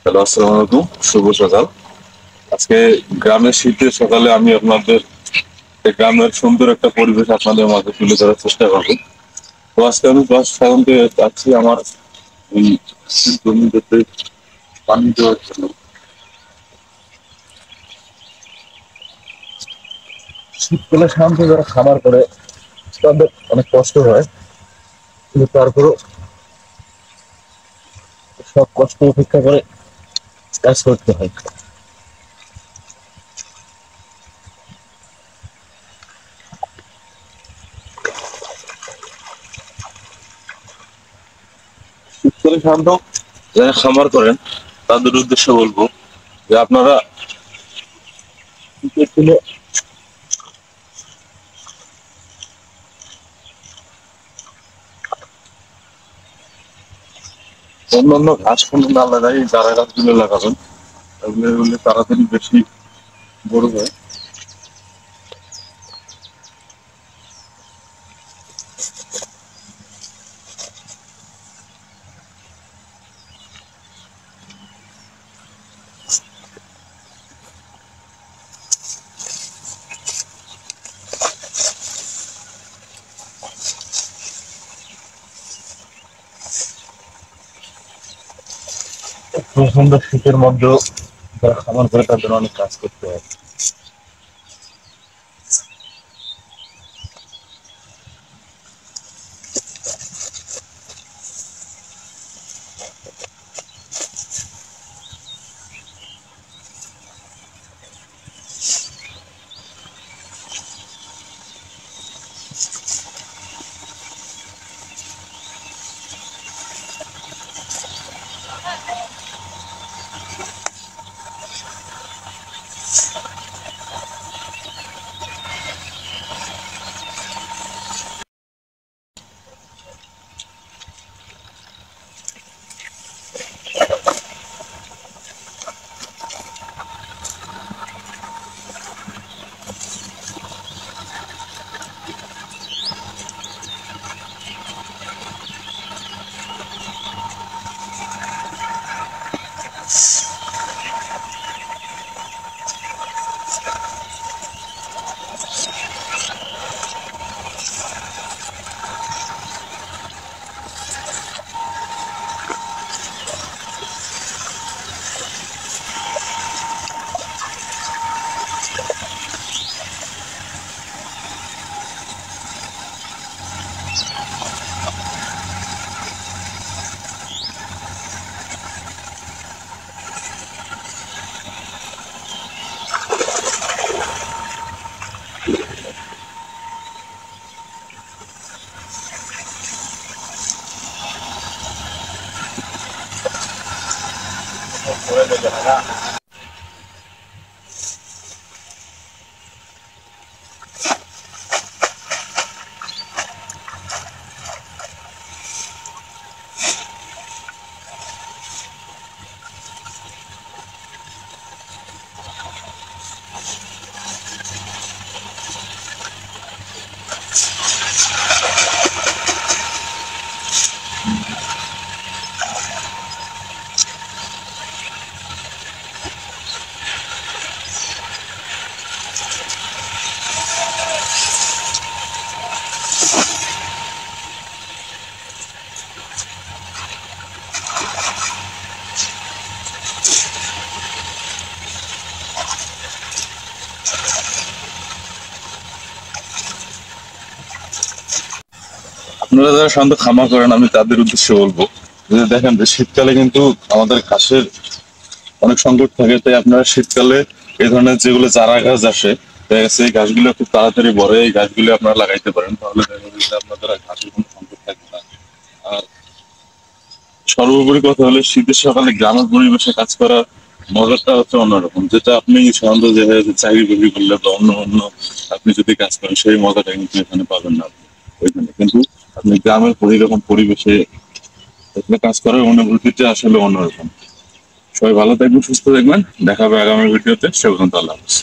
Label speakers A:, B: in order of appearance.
A: Hello, আসসালামু আলাইকুম। শুভ সকাল। আজকে গ্রামের শীতের সকালে আমি আপনাদের এই গ্রামের সুন্দর একটা পরিবেশ আপনাদের মাঝে তুলে ধরার চেষ্টা করবো। তো আজকে আমি সাধারণত যাচ্ছি আমার এই জমিতে পানি দেওয়ার জন্য। শীতকালে সাধারণত যারা খামার করে তাদের অনেক কষ্ট হয়, কিন্তু তারপরেও সব কষ্ট উপেক্ষা করে কাজ করতে হয়। শীতকালে সাধারণত যারা খামার করেন তাদের উদ্দেশ্যে বলবো যে আপনারা শীতের দিনে অন্যান্য ঘাস কোনো না লাগাই চারা গাছগুলো লাগাবেন, এগুলো তাড়াতাড়ি বেশি বড় হয়। প্রচন্ড শীতের মধ্যেও যারা খামার করে তাদের অনেক কাজ করতে হয়। আপনারা যারা সাধারণত খামার করেন আমি তাদের উদ্দেশ্যে বলবো যে দেখেন যে শীতকালে কিন্তু আমাদের ঘাসের অনেক সংকট থাকে, তাই আপনারা শীতকালে এই ধরনের যেগুলো চারা গাছ আসে দেখা গেছে এই গাছগুলো খুব তাড়াতাড়ি বড়, এই গাছগুলো আপনারা লাগাইতে পারেন, তাহলে দেখা যাবে যে আপনাদের আর ঘাসের কোনো সংকট থাকবে না। আর সর্বোপরি কথা হলো শীতের সকালে গ্রামের পরিবেশে কাজ করার মজাটা হচ্ছে অন্যরকম, যেটা আপনি সাধারণত যে চাকরি বাকরি করলে বা অন্য অন্য আপনি যদি কাজ করেন সেই মজাটা কিন্তু এখানে পাবেন না আপনি ওইখানে। কিন্তু আপনি গ্রামের এরকম পরিবেশে এখানে কাজ করার অনুভূতিটা আসলে অন্যরকম। সবাই ভালো থাকবেন, সুস্থ থাকবেন, দেখা হবে আগামী ভিডিওতে। সে পর্যন্ত আল্লাহ হাফেজ।